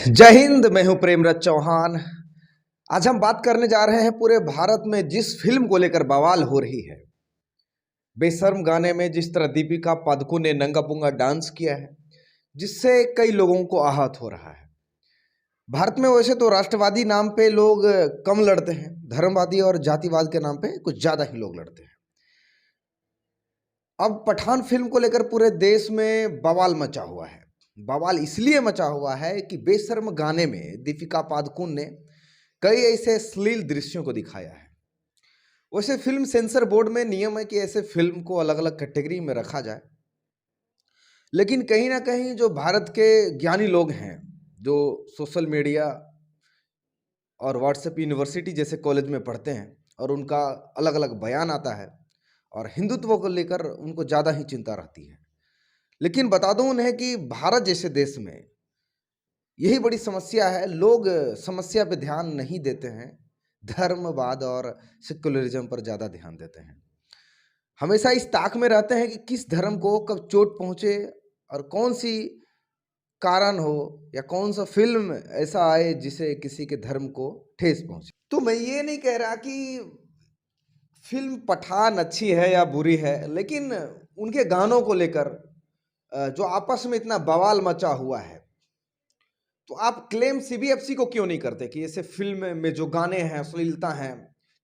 जय हिंद। मैं हूं प्रेमरथ चौहान। आज हम बात करने जा रहे हैं पूरे भारत में जिस फिल्म को लेकर बवाल हो रही है। बेशर्म गाने में जिस तरह दीपिका पादुकोण ने नंगा पुंगा डांस किया है, जिससे कई लोगों को आहत हो रहा है। भारत में वैसे तो राष्ट्रवादी नाम पे लोग कम लड़ते हैं, धर्मवादी और जातिवाद के नाम पे कुछ ज्यादा ही लोग लड़ते हैं। अब पठान फिल्म को लेकर पूरे देश में बवाल मचा हुआ है। बवाल इसलिए मचा हुआ है कि बेशर्म गाने में दीपिका पादुकोण ने कई ऐसे अश्लील दृश्यों को दिखाया है। वैसे फिल्म सेंसर बोर्ड में नियम है कि ऐसे फिल्म को अलग अलग कैटेगरी में रखा जाए, लेकिन कहीं ना कहीं जो भारत के ज्ञानी लोग हैं, जो सोशल मीडिया और व्हाट्सएप यूनिवर्सिटी जैसे कॉलेज में पढ़ते हैं और उनका अलग अलग बयान आता है और हिंदुत्व को लेकर उनको ज़्यादा ही चिंता रहती है। लेकिन बता दूं उन्हें कि भारत जैसे देश में यही बड़ी समस्या है। लोग समस्या पे ध्यान नहीं देते हैं, धर्मवाद और सेक्युलरिज्म पर ज़्यादा ध्यान देते हैं। हमेशा इस ताक में रहते हैं कि किस धर्म को कब चोट पहुंचे और कौन सी कारण हो या कौन सा फिल्म ऐसा आए जिसे किसी के धर्म को ठेस पहुंचे। तो मैं ये नहीं कह रहा कि फिल्म पठान अच्छी है या बुरी है, लेकिन उनके गानों को लेकर जो आपस में इतना बवाल मचा हुआ है, तो आप क्लेम सीबीएफसी को क्यों नहीं करते कि ऐसे फिल्म में जो गाने हैं, अश्लीलता है,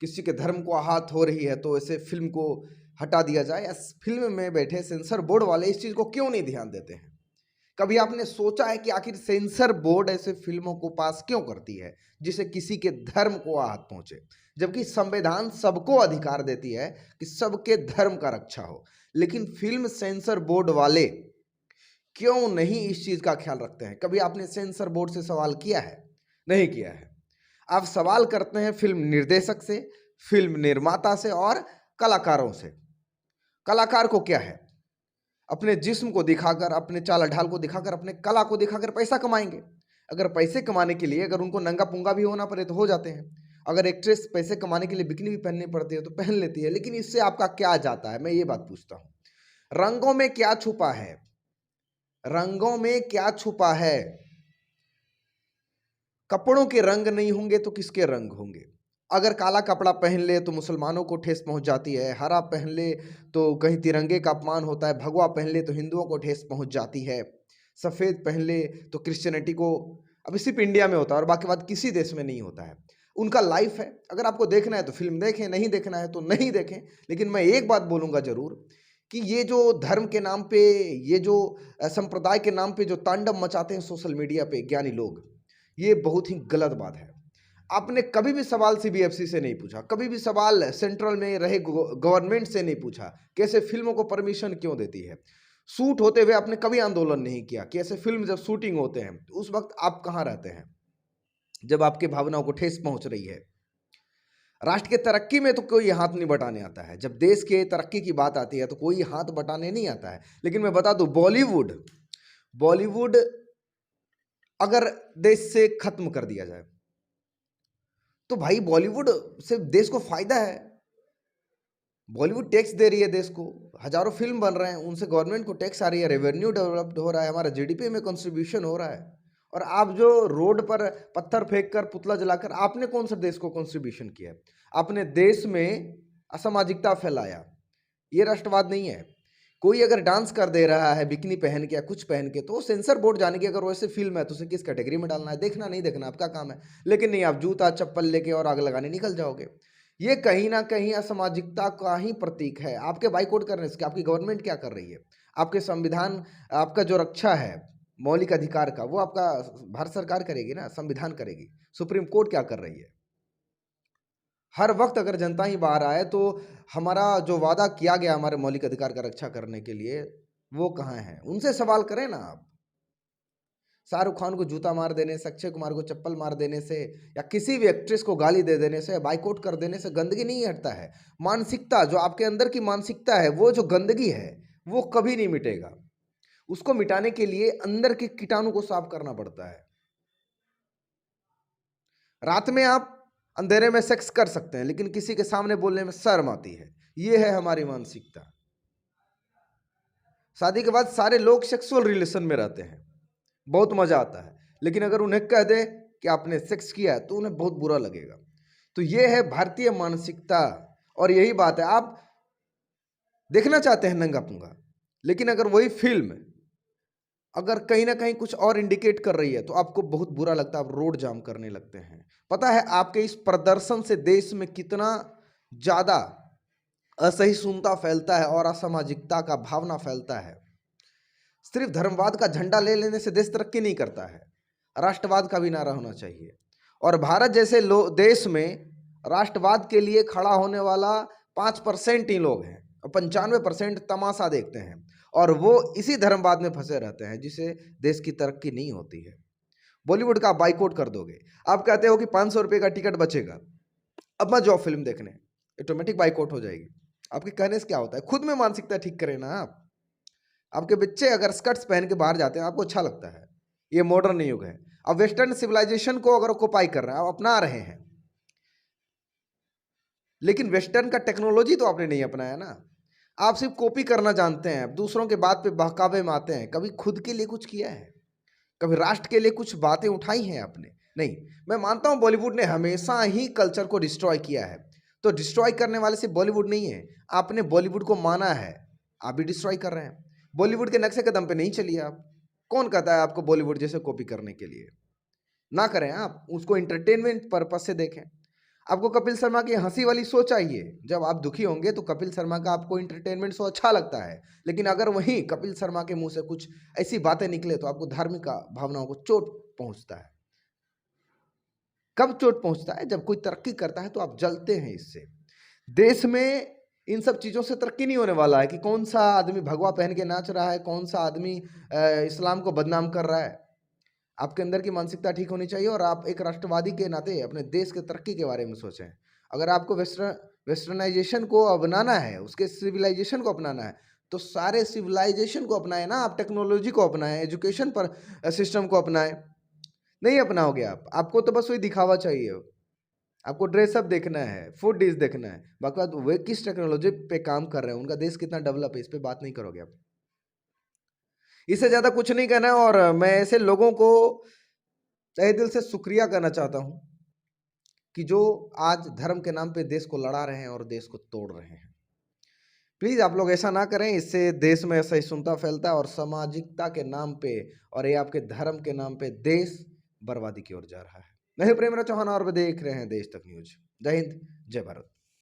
किसी के धर्म को आहत हो रही है तो ऐसे फिल्म को हटा दिया जाए। या फिल्म में बैठे सेंसर बोर्ड वाले इस चीज़ को क्यों नहीं ध्यान देते हैं? कभी आपने सोचा है कि आखिर सेंसर बोर्ड ऐसे फिल्मों को पास क्यों करती है जिसे किसी के धर्म को आहत पहुंचे, जबकि संविधान सबको अधिकार देती है कि सबके धर्म का रक्षा हो। लेकिन फिल्म सेंसर बोर्ड वाले क्यों नहीं इस चीज का ख्याल रखते हैं? कभी आपने सेंसर बोर्ड से सवाल किया है? नहीं किया है। आप सवाल करते हैं फिल्म निर्देशक से, फिल्म निर्माता से और कलाकारों से। कलाकार को क्या है, अपने जिस्म को दिखाकर, अपने चाल ढाल को दिखाकर, अपने कला को दिखाकर पैसा कमाएंगे। अगर पैसे कमाने के लिए अगर उनको नंगा पुंगा भी होना पड़े तो हो जाते हैं। अगर एक्ट्रेस पैसे कमाने के लिए बिकनी भी पहननी पड़ती है तो पहन लेती है। लेकिन इससे आपका क्या जाता है? मैं ये बात पूछता हूं। रंगों में क्या छुपा है? रंगों में क्या छुपा है? कपड़ों के रंग नहीं होंगे तो किसके रंग होंगे? अगर काला कपड़ा पहन ले तो मुसलमानों को ठेस पहुंच जाती है, हरा पहन ले तो कहीं तिरंगे का अपमान होता है, भगवा पहन ले तो हिंदुओं को ठेस पहुंच जाती है, सफ़ेद पहन ले तो क्रिश्चियनिटी को। अब सिर्फ इंडिया में होता है और बाकी बात किसी देश में नहीं होता है। उनका लाइफ है। अगर आपको देखना है तो फिल्म देखें, नहीं देखना है तो नहीं देखें। लेकिन मैं एक बात बोलूँगा ज़रूर कि ये जो धर्म के नाम पे, ये जो संप्रदाय के नाम पे जो तांडव मचाते हैं सोशल मीडिया पे ज्ञानी लोग, ये बहुत ही गलत बात है। आपने कभी भी सवाल सीबीएफसी से नहीं पूछा, कभी भी सवाल सेंट्रल में रहे गवर्नमेंट से नहीं पूछा कि ऐसे फिल्मों को परमिशन क्यों देती है। शूट होते हुए आपने कभी आंदोलन नहीं किया कि ऐसे फिल्म जब शूटिंग होते हैं तो उस वक्त आप कहाँ रहते हैं, जब आपकी भावनाओं को ठेस पहुंच रही है। राष्ट्र के तरक्की में तो कोई हाथ नहीं बटाने आता है, जब देश के तरक्की की बात आती है तो कोई हाथ बटाने नहीं आता है। लेकिन मैं बता दूं, बॉलीवुड अगर देश से खत्म कर दिया जाए तो भाई बॉलीवुड से देश को फायदा है। बॉलीवुड टैक्स दे रही है देश को, हजारों फिल्म बन रहे हैं, उनसे गवर्नमेंट को टैक्स आ रही है, रेवेन्यू डेवलप्ड हो रहा है, हमारा जीडीपी में कंट्रीब्यूशन हो रहा है। और आप जो रोड पर पत्थर फेंक कर, पुतला जलाकर, आपने कौन सा देश को कंट्रीब्यूशन किया है? आपने देश में असामाजिकता फैलाया। ये राष्ट्रवाद नहीं है। कोई अगर डांस कर दे रहा है बिकनी पहन के या कुछ पहन के, तो सेंसर बोर्ड जाने की, अगर वैसे फिल्म है तो उसे किस कैटेगरी में डालना है, देखना नहीं देखना आपका काम है। लेकिन नहीं, आप जूता चप्पल लेके और आग लगाने निकल जाओगे। ये कहीं ना कहीं असामाजिकता का ही प्रतीक है। आपके बाइकआउट करने से आपकी गवर्नमेंट क्या कर रही है? आपके संविधान, आपका जो रक्षा है मौलिक अधिकार का, वो आपका भारत सरकार करेगी ना, संविधान करेगी। सुप्रीम कोर्ट क्या कर रही है? हर वक्त अगर जनता ही बाहर आए तो हमारा जो वादा किया गया हमारे मौलिक अधिकार का रक्षा करने के लिए, वो कहाँ है? उनसे सवाल करें ना आप। शाहरुख खान को जूता मार देने से, अक्षय कुमार को चप्पल मार देने से, या किसी भी एक्ट्रेस को गाली दे देने से, बाइकआउट कर देने से गंदगी नहीं हटता है। मानसिकता, जो आपके अंदर की मानसिकता है, वो जो गंदगी है वो कभी नहीं मिटेगा। उसको मिटाने के लिए अंदर के कीटाणु को साफ करना पड़ता है। रात में आप अंधेरे में सेक्स कर सकते हैं, लेकिन किसी के सामने बोलने में शर्म आती है। ये है हमारी मानसिकता। शादी के बाद सारे लोग सेक्सुअल रिलेशन में रहते हैं, बहुत मजा आता है, लेकिन अगर उन्हें कह दे कि आपने सेक्स किया है तो उन्हें बहुत बुरा लगेगा। तो ये है भारतीय मानसिकता। और यही बात है, आप देखना चाहते हैं नंगा पुंगा, लेकिन अगर वही फिल्म अगर कहीं ना कहीं कुछ और इंडिकेट कर रही है तो आपको बहुत बुरा लगता है, आप रोड जाम करने लगते हैं। पता है आपके इस प्रदर्शन से देश में कितना ज्यादा असहिष्णुता फैलता है और असामाजिकता का भावना फैलता है। सिर्फ धर्मवाद का झंडा ले लेने से देश तरक्की नहीं करता है, राष्ट्रवाद का भी नारा होना चाहिए। और भारत जैसे देश में राष्ट्रवाद के लिए खड़ा होने वाला 5% ही लोग हैं और 95% तमाशा देखते हैं, और वो इसी धर्मवाद में फंसे रहते हैं जिससे देश की तरक्की नहीं होती है। बॉलीवुड का आप बाइकआउट कर दोगे, आप कहते हो कि 500 रुपये का टिकट बचेगा, अब मत जाओ फिल्म देखने, ऑटोमेटिक बाइकआउट हो जाएगी। आपके कहने से क्या होता है? खुद में मानसिकता ठीक करें ना आप। आपके बच्चे अगर स्कर्ट्स पहन के बाहर जाते हैं आपको अच्छा लगता है, ये मॉडर्न युग है। अब वेस्टर्न सिविलाइजेशन को अगर कॉपी कर रहे हैं, आप अपना रहे हैं, लेकिन वेस्टर्न का टेक्नोलॉजी तो आपने नहीं अपनाया ना। आप सिर्फ कॉपी करना जानते हैं, दूसरों के बात पे बहकावे में आते हैं। कभी खुद के लिए कुछ किया है? कभी राष्ट्र के लिए कुछ बातें उठाई हैं आपने? नहीं। मैं मानता हूं बॉलीवुड ने हमेशा ही कल्चर को डिस्ट्रॉय किया है, तो डिस्ट्रॉय करने वाले सिर्फ बॉलीवुड नहीं है, आपने बॉलीवुड को माना है, आप भी डिस्ट्रॉय कर रहे हैं। बॉलीवुड के नक्शे कदम पे नहीं चलिए आप। कौन कहता है आपको बॉलीवुड जैसे कॉपी करने के लिए? ना करें, आप उसको इंटरटेनमेंट पर्पज से देखें। आपको कपिल शर्मा की हंसी वाली शो चाहिए, जब आप दुखी होंगे तो कपिल शर्मा का आपको इंटरटेनमेंट शो अच्छा लगता है, लेकिन अगर वहीं कपिल शर्मा के मुंह से कुछ ऐसी बातें निकले तो आपको धार्मिक भावनाओं को चोट पहुंचता है। कब चोट पहुंचता है? जब कोई तरक्की करता है तो आप जलते हैं इससे। देश में इन सब चीज़ों से तरक्की नहीं होने वाला है कि कौन सा आदमी भगवा पहन के नाच रहा है, कौन सा आदमी इस्लाम को बदनाम कर रहा है। आपके अंदर की मानसिकता ठीक होनी चाहिए और आप एक राष्ट्रवादी के नाते अपने देश के तरक्की के बारे में सोचें। अगर आपको वेस्टर्नाइजेशन को अपनाना है, उसके सिविलाइजेशन को अपनाना है, तो सारे सिविलाइजेशन को अपनाएं ना। आप टेक्नोलॉजी को अपनाएं, एजुकेशन पर सिस्टम को अपनाएं। नहीं अपनाओगे आप, आपको तो बस वही दिखावा चाहिए। आपको ड्रेसअप देखना है, फूड डिश देखना है, बाकी बात वे किस टेक्नोलॉजी पे काम कर रहे हैं, उनका देश कितना डेवलप है, इस पे बात नहीं करोगे आप। इससे ज़्यादा कुछ नहीं कहना है। और मैं ऐसे लोगों को तहे दिल से शुक्रिया करना चाहता हूं कि जो आज धर्म के नाम पे देश को लड़ा रहे हैं और देश को तोड़ रहे हैं। प्लीज़ आप लोग ऐसा ना करें, इससे देश में असहिष्णुता फैलता है और सामाजिकता के नाम पे और ये आपके धर्म के नाम पे देश बर्बादी की ओर जा रहा है। मैं हूं प्रेमराज चौहान और वे देख रहे हैं देश तक न्यूज। जय हिंद, जय भारत।